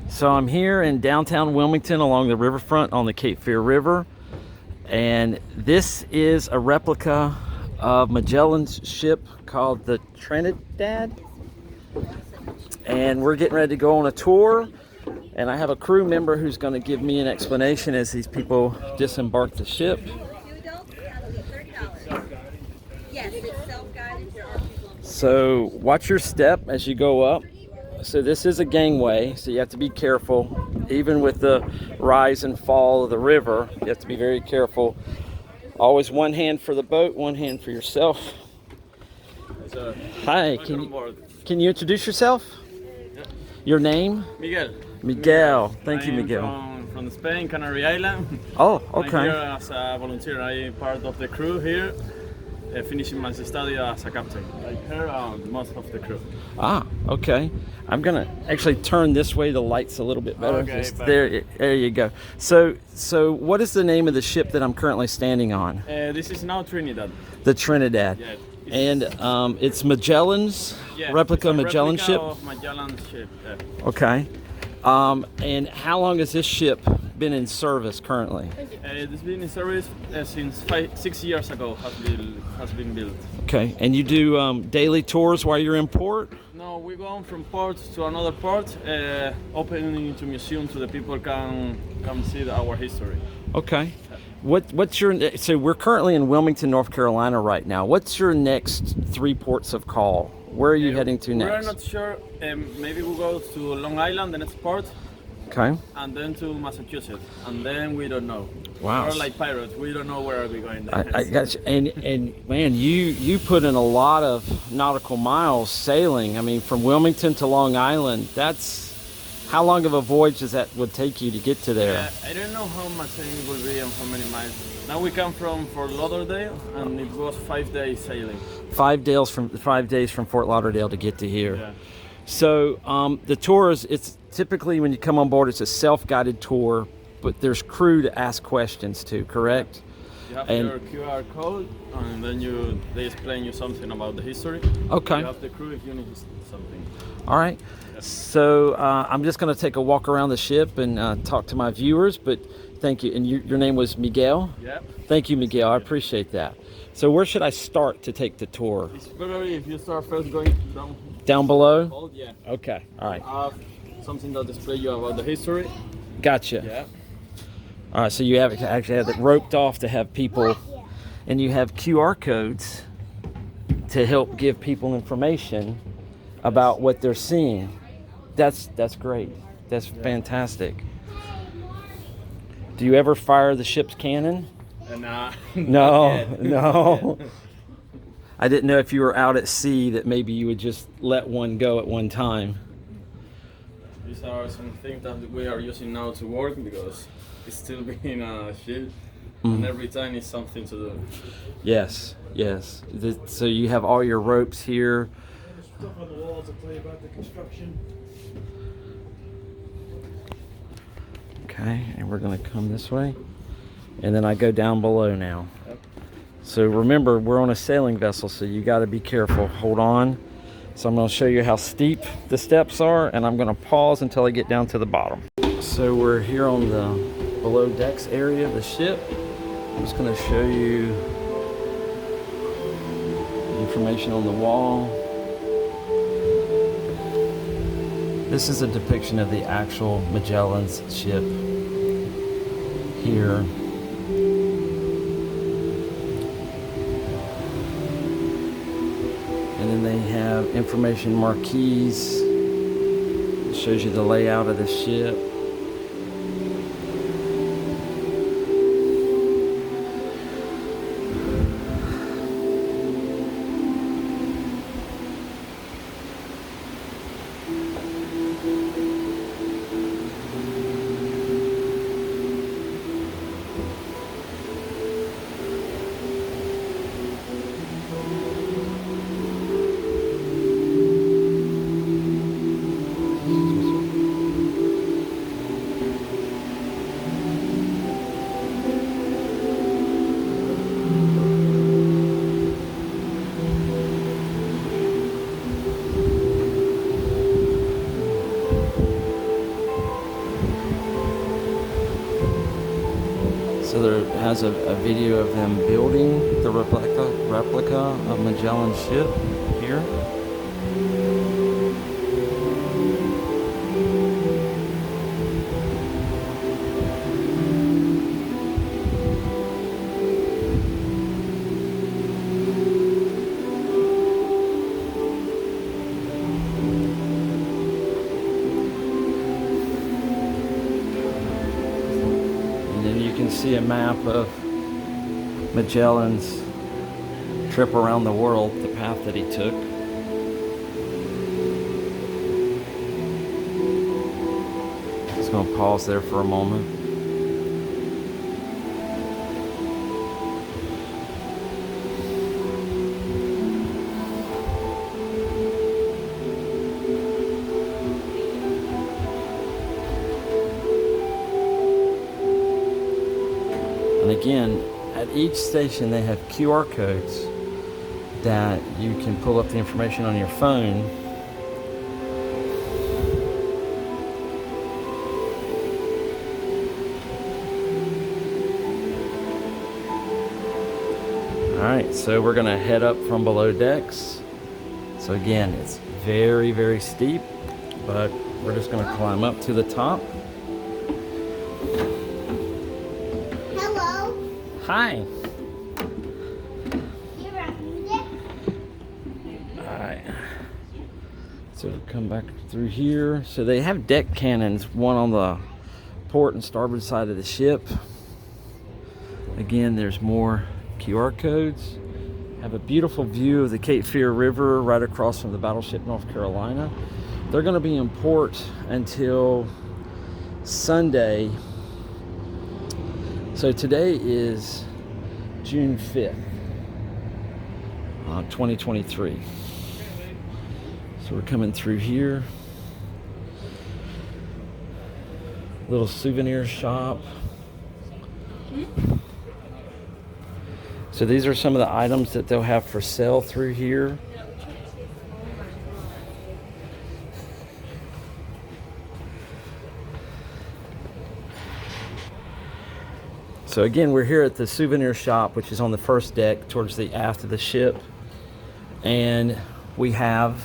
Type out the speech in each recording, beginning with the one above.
So I'm here in downtown Wilmington along the riverfront on the Cape Fear River, and this is a replica of Magellan's ship called the Trinidad, and we're getting ready to go on a tour, and I have a crew member who's going to give me an explanation as these people disembark the ship. So watch your step as you go up. So this is a gangway, so you have to be careful. Even with the rise and fall of the river, you have to be very careful. Always one hand for the boat, one hand for yourself. Hi, can you introduce yourself? Yeah. Your name? Miguel. Miguel. Thank you, Miguel. From Spain, Canary Island. Oh, okay. I'm here as a volunteer. I'm part of the crew here, finishing my study as a captain. Like here, most of the crew. Ah, okay. I'm gonna actually turn this way. The light's a little bit better. Okay, there you go. So what is the name of the ship that I'm currently standing on? This is now Trinidad. The Trinidad. Yeah. And it's Magellan's replica Magellan ship. Of Magellan's ship. Yeah. Okay. And how long has this ship been in service currently? It's been in service since 6 years ago. Has been built. Okay. And you do daily tours while you're in port? No, we go on from port to another port, opening to museum so the people can see our history. Okay. What's your, so we're currently in Wilmington, North Carolina right now. What's your next 3 ports of call? Where are you heading to next? We're not sure. Maybe we'll go to Long Island, the next port. Okay. And then to Massachusetts. And then we don't know. Wow. We're like pirates. We don't know where are we going. I got you. And man, you put in a lot of nautical miles sailing. I mean, from Wilmington to Long Island. That's, how long of a voyage would take you to get to there? I don't know how much it will be and how many miles. Now we come from Fort Lauderdale, and it was 5 days sailing. 5 days from Fort Lauderdale to get to here. Yeah. So the tour it's typically when you come on board, it's a self-guided tour, but there's crew to ask questions to, correct? You have your QR code, and then they explain you something about the history. Okay. You have the crew if you need something. All right. So I'm just going to take a walk around the ship and talk to my viewers, but thank you. And your name was Miguel? Yeah. Thank you, Miguel. I appreciate that. So where should I start to take the tour? It's better if you start first going down below? Hold, yeah. Okay. All right. Something that display you about the history. Gotcha. Yeah. All right. So you actually have it roped off to have people, and you have QR codes to help give people information about what they're seeing. That's great. That's fantastic. Do you ever fire the ship's cannon? No. I didn't know if you were out at sea that maybe you would just let one go at one time. These are some things that we are using now to work because it's still being a ship, and every time it's something to do. Yes. So you have all your ropes here. Stuff on the walls that tell you about the construction. Okay, and we're going to come this way, and then I go down below now. Yep. So remember, we're on a sailing vessel, so you got to be careful. Hold on. So I'm going to show you how steep the steps are, and I'm going to pause until I get down to the bottom. So we're here on the below decks area of the ship. I'm just going to show you information on the wall. This is a depiction of the actual Magellan's ship here. And then they have information marquees. It shows you the layout of the ship. So there has a video of them building the replica of Magellan's ship here. You can see a map of Magellan's trip around the world, the path that he took. Just going to pause there for a moment. And again, at each station they have QR codes that you can pull up the information on your phone. Alright, so we're going to head up from below decks. So again, it's very, very steep, but we're just going to climb up to the top. Hi. Alright. So we'll come back through here. So they have deck cannons, one on the port and starboard side of the ship. Again, there's more QR codes. Have a beautiful view of the Cape Fear River right across from the battleship North Carolina. They're going to be in port until Sunday. So today is June 5th, 2023. So we're coming through here. Little souvenir shop. So these are some of the items that they'll have for sale through here. So again, we're here at the souvenir shop, which is on the first deck towards the aft of the ship. And we have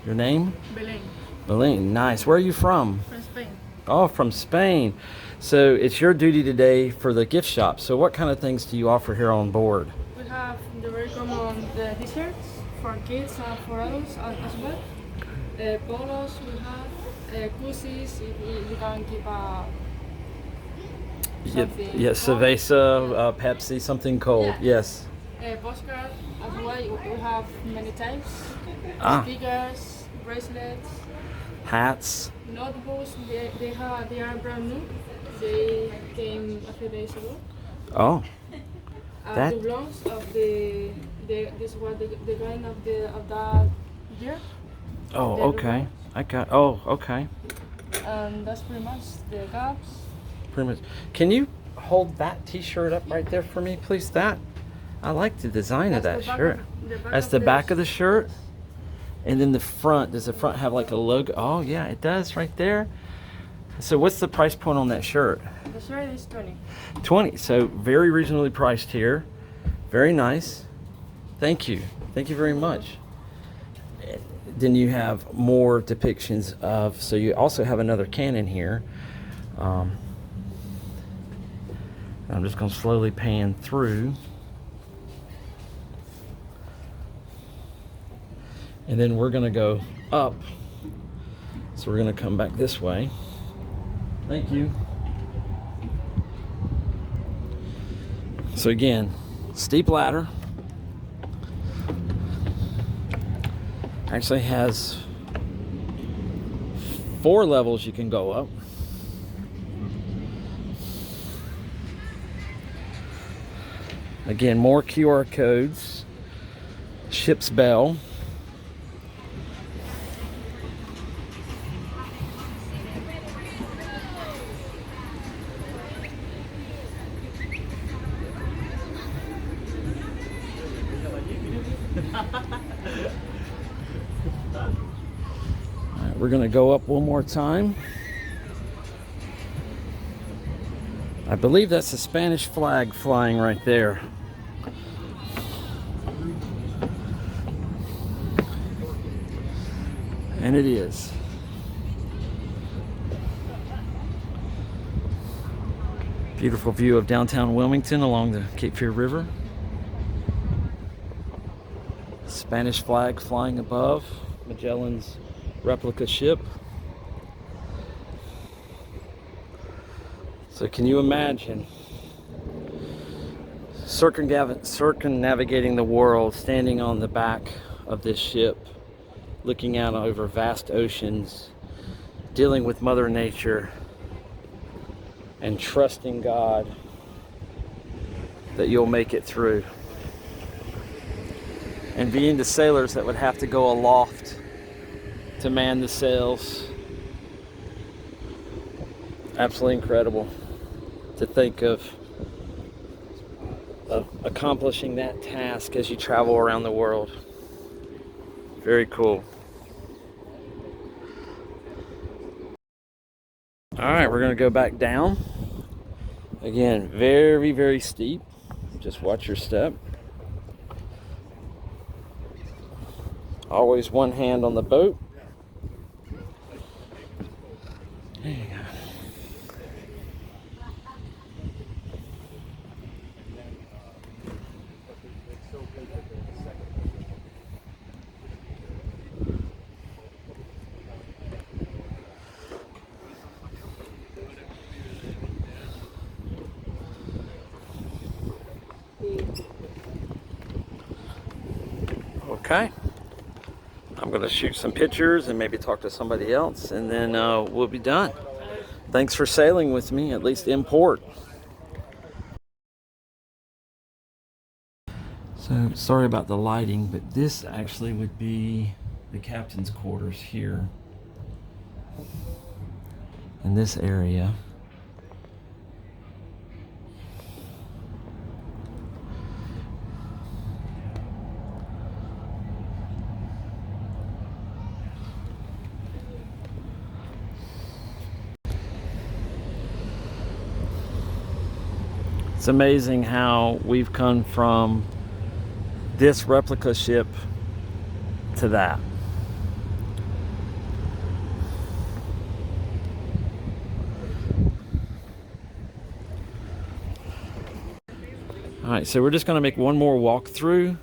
your name? Belén. Belén, nice. Where are you from? From Spain. Oh, from Spain. So it's your duty today for the gift shop. So what kind of things do you offer here on board? We have the very common t-shirts for kids and for adults as well. Polos we have, koozies, if you can keep a something Yes, cerveza, Pepsi, something cold. Yeah. Yes. Postcard as well, we have many types. Stickers, bracelets, hats. notebooks, they are brand new. They came a few days ago. Oh. That. Doublons of this was the kind of that year. Oh, The okay. I got. Oh, okay. And that's pretty much the caps. Pretty much. Can you hold that T-shirt up right there for me, please? That. I like the design of that shirt. That's the back of the shirt. And then the front. Does the front have like a logo? Oh, yeah, it does right there. So what's the price point on that shirt? The shirt is 20. 20. So very reasonably priced here. Very nice. Thank you. Thank you very much. Then you have more depictions of, so you also have another cannon here. I'm just going to slowly pan through. And then we're going to go up. So we're going to come back this way. Thank you. So again, steep ladder. Actually has 4 levels you can go up. Again, more QR codes. Ship's bell. We're going to go up one more time. I believe that's a Spanish flag flying right there. And it is. Beautiful view of downtown Wilmington along the Cape Fear River. Spanish flag flying above Magellan's replica ship. So can you imagine circumnavigating the world, standing on the back of this ship, looking out over vast oceans, dealing with Mother Nature, and trusting God that you'll make it through. And being the sailors that would have to go aloft to man the sails. Absolutely incredible to think of accomplishing that task as you travel around the world. Very cool. All right, we're gonna go back down. Again, very, very steep. Just watch your step. Always one hand on the boat. There you go. Okay, I'm gonna shoot some pictures and maybe talk to somebody else, and then we'll be done. Thanks for sailing with me, at least in port. So sorry about the lighting, but this actually would be the captain's quarters here in this area. It's amazing how we've come from this replica ship to that. All right, so we're just going to make one more walkthrough.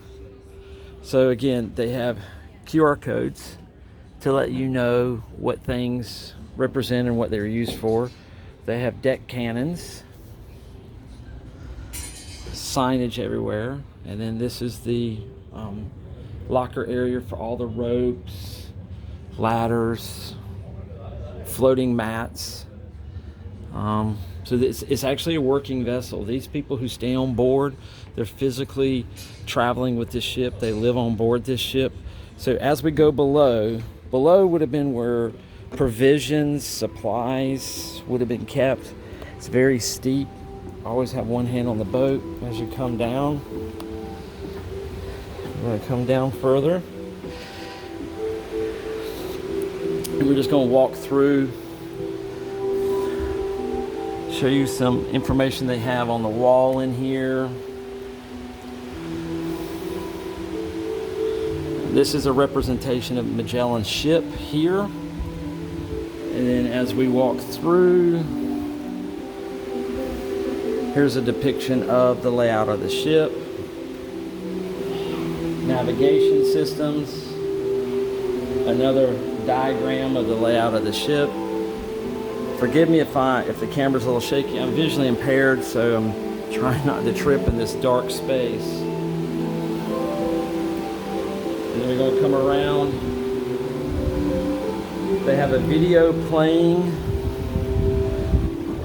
So again, they have QR codes to let you know what things represent and what they're used for. They have deck cannons, signage everywhere, and then this is the locker area for all the ropes, ladders, floating mats. So it's actually a working vessel. These people who stay on board, they're physically traveling with this ship. They live on board this ship. So as we go below would have been where provisions, supplies would have been kept. It's very steep. Always have one hand on the boat as you come down. We're going to come down further. And we're just going to walk through, show you some information they have on the wall in here. This is a representation of Magellan's ship here. And then as we walk through, here's a depiction of the layout of the ship. Navigation systems. Another diagram of the layout of the ship. Forgive me if the camera's a little shaky. I'm visually impaired, so I'm trying not to trip in this dark space. And then we're going to come around. They have a video playing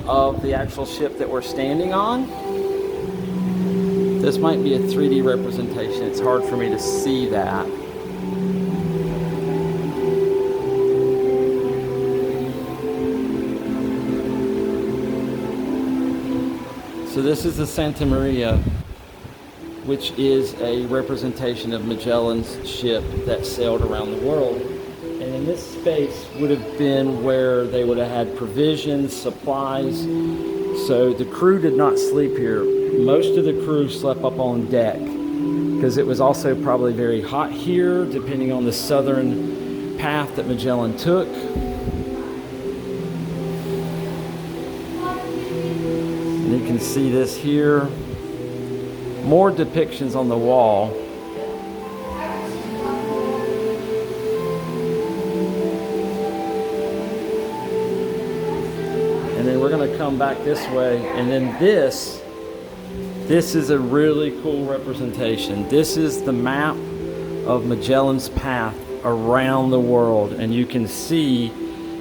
of the actual ship that we're standing on. This might be a 3D representation. It's hard for me to see that. So this is the Santa Maria, which is a representation of Magellan's ship that sailed around the world. And in this space would have been where they would have had provisions, supplies, So the crew did not sleep here. Most of the crew slept up on deck because it was also probably very hot here, depending on the southern path that Magellan took. And you can see this here. More depictions on the wall. And then we're going to come back this way, and then this is a really cool representation. This is the map of Magellan's path around the world, and you can see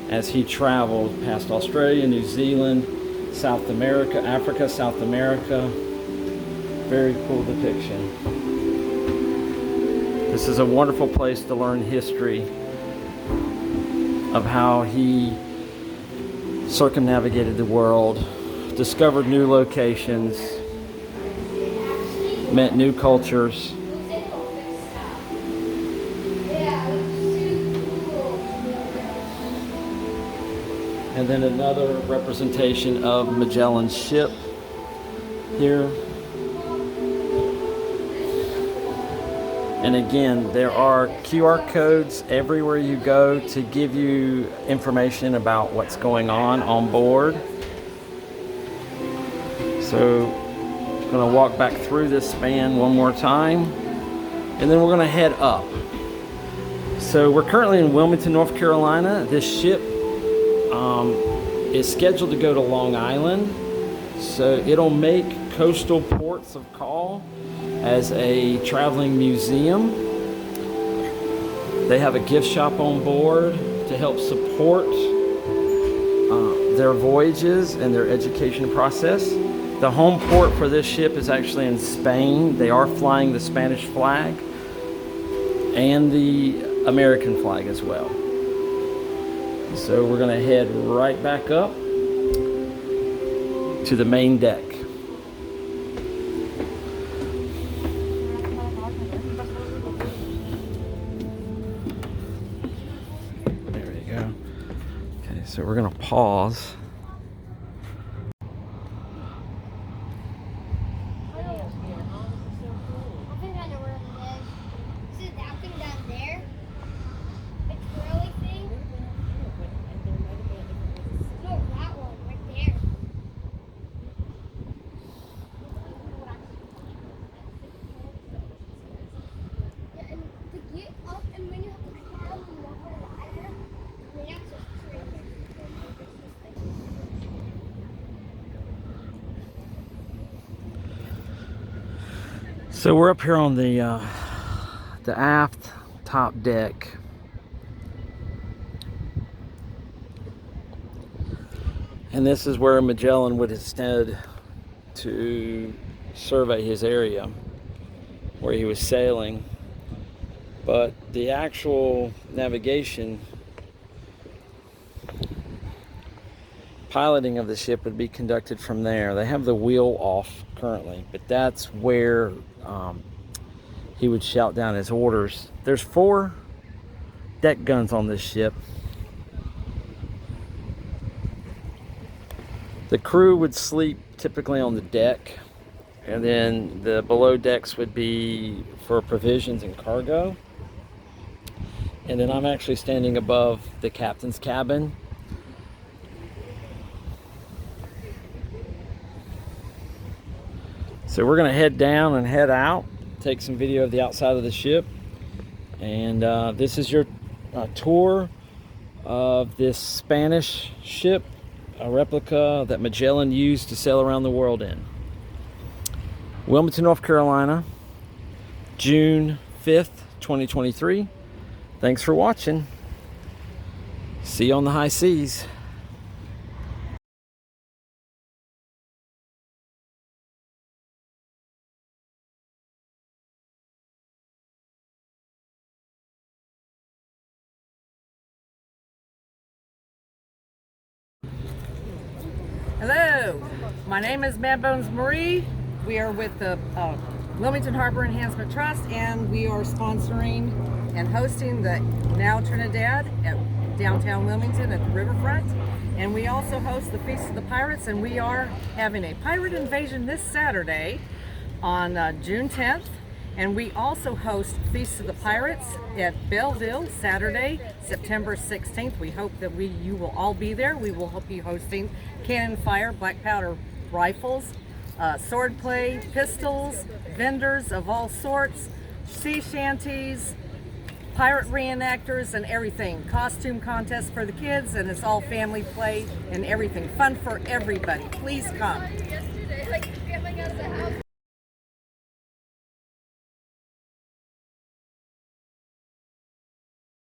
as he traveled past Australia, New Zealand, South America, Africa, South America. Very cool depiction. This is a wonderful place to learn history of how he circumnavigated the world, discovered new locations, met new cultures. And then another representation of Magellan's ship here. And again, there are QR codes everywhere you go to give you information about what's going on board. So I'm going to walk back through this span one more time, and then we're going to head up. So we're currently in Wilmington, North Carolina. This ship is scheduled to go to Long Island, so it'll make coastal ports of call as a traveling museum. They have a gift shop on board to help support their voyages and their education process. The home port for this ship is actually in Spain. They are flying the Spanish flag and the American flag as well. So we're going to head right back up to the main deck. There we go. Okay, so we're going to pause. So we're up here on the aft top deck. And this is where Magellan would instead to survey his area where he was sailing. But the actual navigation, piloting of the ship would be conducted from there. They have the wheel off currently, but that's where he would shout down his orders. There's 4 deck guns on this ship. The crew would sleep typically on the deck, and then the below decks would be for provisions and cargo. And then I'm actually standing above the captain's cabin. So we're going to head down and head out, take some video of the outside of the ship. And this is your tour of this Spanish ship, a replica that Magellan used to sail around the world in. Wilmington, North Carolina, June 5th, 2023. Thanks for watching. See you on the high seas. Hello, my name is Mad Bones Marie. We are with the Wilmington Harbor Enhancement Trust, and we are sponsoring and hosting the Now Trinidad at downtown Wilmington at the riverfront. And we also host the Feast of the Pirates, and we are having a pirate invasion this Saturday on June 10th. And we also host Feast of the Pirates at Belleville Saturday, September 16th. We hope that you will all be there. We will be hosting cannon fire, black powder rifles, sword play, pistols, vendors of all sorts, sea shanties, pirate reenactors, and everything. Costume contest for the kids, and it's all family play and everything. Fun for everybody. Please come.